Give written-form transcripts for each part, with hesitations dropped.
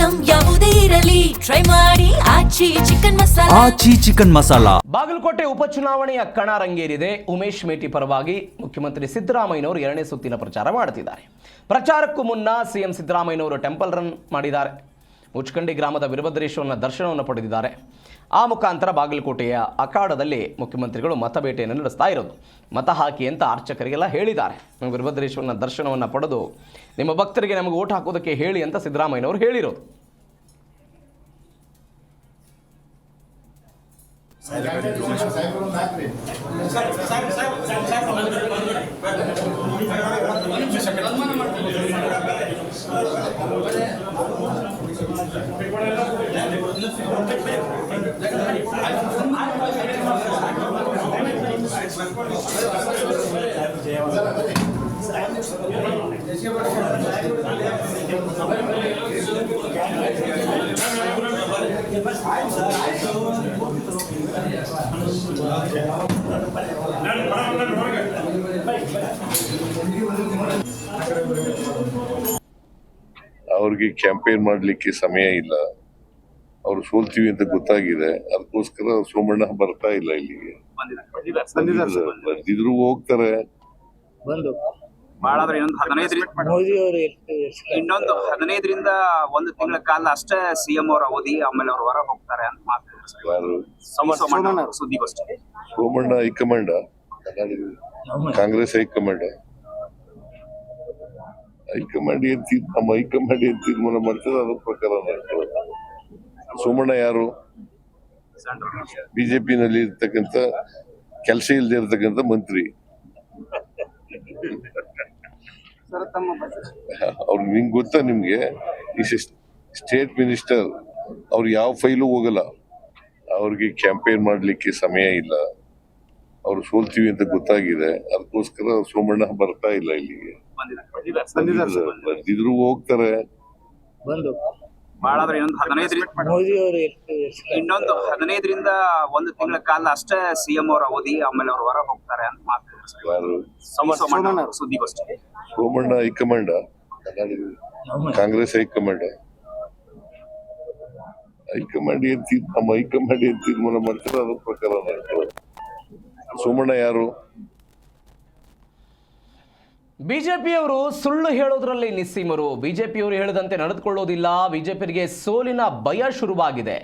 Item ಯಾವುದೇ ಇರಲಿ try ಮಾಡಿ ಆಚಿ ಚಿಕನ್ ಮಸಾಲಾ. ಬಾಗಲಕೋಟೆ ಉಪಚುನಾವಣೆಯ ಕಣ ರಂಗೇರಿದೆ. ಉಮೇಶ್ ಮೇಟಿ ಪರವಾಗಿ ಮುಖ್ಯಮಂತ್ರಿ ಸಿದ್ದರಾಮಯ್ಯನವರು 2ನೇ ಸುತ್ತಿನ ಪ್ರಚಾರ ಮಾಡುತ್ತಿದ್ದಾರೆ. ಪ್ರಚಾರಕ್ಕೂ ಮುನ್ನ ಸಿಎಂ ಸಿದ್ದರಾಮಯ್ಯನವರು ಟೆಂಪಲ್ ರನ್ ಮಾಡಿದ್ದಾರೆ. ಮುಚ್ಕಂಡಿ ಗ್ರಾಮದ ವೀರಭದ್ರೇಶ್ವರನ ದರ್ಶನವನ್ನು ಪಡೆದಿದ್ದಾರೆ. ಆ ಮುಖಾಂತರ ಬಾಗಲಕೋಟೆಯ ಅಖಾಡದಲ್ಲಿ ಮುಖ್ಯಮಂತ್ರಿಗಳು ಮತಬೇಟೆಯನ್ನು ನಡೆಸ್ತಾ ಇರೋದು. ಮತ ಹಾಕಿ ಅಂತ ಅರ್ಚಕರಿಗೆಲ್ಲ ಹೇಳಿದ್ದಾರೆ. ವೀರಭದ್ರೇಶ್ವರನ ದರ್ಶನವನ್ನು ಪಡೆದು ನಿಮ್ಮ ಭಕ್ತರಿಗೆ ನಮಗೆ ಓಟ್ ಹಾಕೋದಕ್ಕೆ ಹೇಳಿ ಅಂತ ಸಿದ್ದರಾಮಯ್ಯನವರು ಹೇಳಿರೋದು. ಅವ್ರಿಗೆ ಕ್ಯಾಂಪೇನ್ ಮಾಡ್ಲಿಕ್ಕೆ ಸಮಯ ಇಲ್ಲ. ಅವ್ರು ಸೋಲ್ತೀವಿ ಅಂತ ಗೊತ್ತಾಗಿದೆ. ಅದಕ್ಕೋಸ್ಕರ ಸೋಮಣ್ಣ ಬರ್ತಾ ಇಲ್ಲ ಇಲ್ಲಿಗೆ. ಬಂದಿದ್ರು ಹೋಗ್ತಾರೆ. ಇನ್ನೊಂದು 15ರಿಂದ 1 ತಿಂಗಳ ಕಾಲ ಅಷ್ಟೇ ಸಿಎಂ ಅವರ ಅವಧಿ, ಆಮೇಲೆ ಅವರು ಹೊರ ಹೋಗ್ತಾರೆ ಅಂತ ಮಾತಾಡ್ತಾರೆ. ಸುದ್ದಿಗೋಷ್ಠಿ. ಸೋಮಣ್ಣ ಹೈಕಮಾಂಡ್, ಕಾಂಗ್ರೆಸ್ ಹೈಕಮಾಂಡ್ ನಮ್ಮ ಹೈಕಮಾಂಡ್ ಏನ್ ತೀರ್ಮಾನ ಮಾಡ್ತದೆ ಅದ್ರ ಪ್ರಕಾರ ಸೋಮಣ್ಣ ಯಾರು? ಬಿಜೆಪಿನಲ್ಲಿ ಇರ್ತಕ್ಕಂಥ ಕೆಲಸ ಇಲ್ಲದೆ ಇರ್ತಕ್ಕಂಥ ಮಂತ್ರಿ. ಅವ್ರು ನಿಂಗೆ ಗೊತ್ತಾ? ನಿಮ್ಗೆ ಸ್ಟೇಟ್ ಮಿನಿಸ್ಟರ್ ಅವ್ರು ಯಾವ ಫೈಲು ಹೋಗಲ್ಲ. ಅವ್ರಿಗೆ ಕ್ಯಾಂಪೇನ್ ಮಾಡ್ಲಿಕ್ಕೆ ಸಮಯ ಇಲ್ಲ. ಅವ್ರು ಸೋಲ್ತೀವಿ ಅಂತ ಗೊತ್ತಾಗಿದೆ. ಅದಕ್ಕೋಸ್ಕರ ಸೋಮಣ್ಣ ಬರ್ತಾ ಇಲ್ಲ ಇಲ್ಲಿಗೆ. ಬಂದಿದ್ರು ಹೋಗ್ತಾರೆ. ಇನ್ನೊಂದು 15ರಿಂದ 1 ತಿಂಗಳ ಕಾಲ ಅಷ್ಟೇ ಸಿಎಂ ಅವರ ಅವಧಿ, ಆಮೇಲೆ ಅವರು ಹೊರ ಹೋಗ್ತಾರೆ ಅಂತ ಮಾತಾಡ್ತಾರೆ. ಸುದ್ದಿಗೋಷ್ಠಿ. ಸೋಮಣ್ಣ ಹೈಕಮಾಂಡ್, ಕಾಂಗ್ರೆಸ್ ಹೈಕಮಾಂಡ್ ನಮ್ಮ ಹೈಕಮಾಂಡ್ ಏನ್ ತೀರ್ಮಾನ ಮಾಡ್ತಾರೆ ಅದ್ರ ಪ್ರಕಾರ ಸೋಮಣ್ಣ ಯಾರು? ಬಿಜೆಪಿಯವರು ಸುಳ್ಳು ಹೇಳೋದ್ರಲ್ಲಿ ನಿಸ್ಸೀಮರು. ಬಿಜೆಪಿಯವರು ಹೇಳಿದಂತೆ ನಡೆದುಕೊಳ್ಳೋದಿಲ್ಲ. ಬಿಜೆಪಿಗೆ ಸೋಲಿನ ಭಯ ಶುರುವಾಗಿದೆ.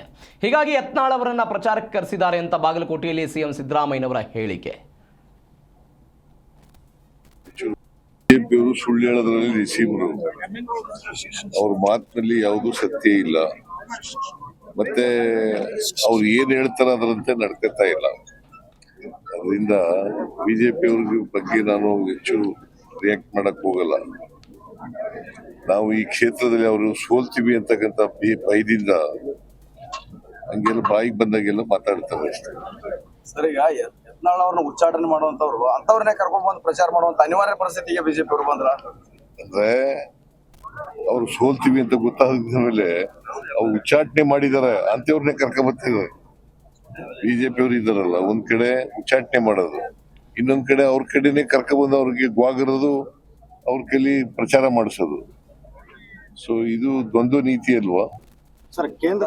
ಹೀಗಾಗಿ ಯತ್ನಾಳ್ ಅವರನ್ನ ಪ್ರಚಾರಕ್ಕೆ ಕರೆಸಿದ್ದಾರೆ ಅಂತ ಬಾಗಲಕೋಟೆಯಲ್ಲಿ ಸಿಎಂ ಸಿದ್ದರಾಮಯ್ಯನವರ ಹೇಳಿಕೆ. ಬಿಜೆಪಿಯವರು ಸುಳ್ಳು ಹೇಳೋದ್ರಲ್ಲಿ ನಿಸ್ಸೀಮರು. ಅವ್ರ ಮಾತಿನಲ್ಲಿ ಯಾವುದೂ ಸತ್ಯ ಇಲ್ಲ. ಮತ್ತೆ ಅವ್ರು ಏನ್ ಹೇಳ್ತಾರ ಅದರಂತೆ ನಡ್ಕೊತಾ ಇಲ್ಲ. ಅದರಿಂದ ಬಿಜೆಪಿಯವ್ರ ಬಗ್ಗೆ ನಾನು ಹೆಚ್ಚು ರಿಯಾಕ್ಟ್ ಮಾಡಕ್ ಹೋಗಲ್ಲ. ನಾವು ಈ ಕ್ಷೇತ್ರದಲ್ಲಿ ಅವರು ಸೋಲ್ತೀವಿ ಅಂತಕ್ಕಂಥ ಭಯದಿಂದ ಹಂಗೆಲ್ಲ ಬಾಯಿಗೆ ಬಂದಾಗೆಲ್ಲ ಮಾತಾಡ್ತಾರೆ ಅಷ್ಟೇ. ಸರ್, ಈಗ ಯತ್ನಾಳ್ ಅವ್ರನ್ನ ಉಚ್ಚಾಟನೆ ಮಾಡುವಂತವ್ರು ಅಂತವ್ರನ್ನೇ ಕರ್ಕೊಂಡ್ ಬಂದು ಪ್ರಚಾರ ಮಾಡುವಂತ ಅನಿವಾರ್ಯ ಪರಿಸ್ಥಿತಿಗೆ ಬಿಜೆಪಿ ಅವರು ಬಂದ್ರ ಅಂದ್ರೆ ಅವ್ರು ಸೋಲ್ತೀವಿ ಅಂತ ಗೊತ್ತಾದ ಮೇಲೆ ಅವ್ರು ಉಚ್ಚಾಟನೆ ಮಾಡಿದಾರೆ ಅಂತವ್ರನ್ನೇ ಕರ್ಕೊಂಡ್ ಬರ್ತಿದ್ದಾರೆ. ಬಿಜೆಪಿ ಅವರು ಇದ್ದಾರಲ್ಲ, ಒಂದ್ ಕಡೆ ಉಚ್ಚಾಟನೆ ಮಾಡೋದು, ಇನ್ನೊಂದ್ ಕಡೆ ಅವ್ರ ಕಡೆನೆ ಕರ್ಕೊಂಡ್ಬಂದು ಅವ್ರಿಗೆ ಗ್ವಾಗರೋದು, ಅವ್ರ ಕೈಲಿ ಪ್ರಚಾರ ಮಾಡಿಸೋದು. ಸೊ ಇದು ದ್ವಂದ್ವ ನೀತಿ ಅಲ್ವಾ ಸರ್? ಕೇಂದ್ರ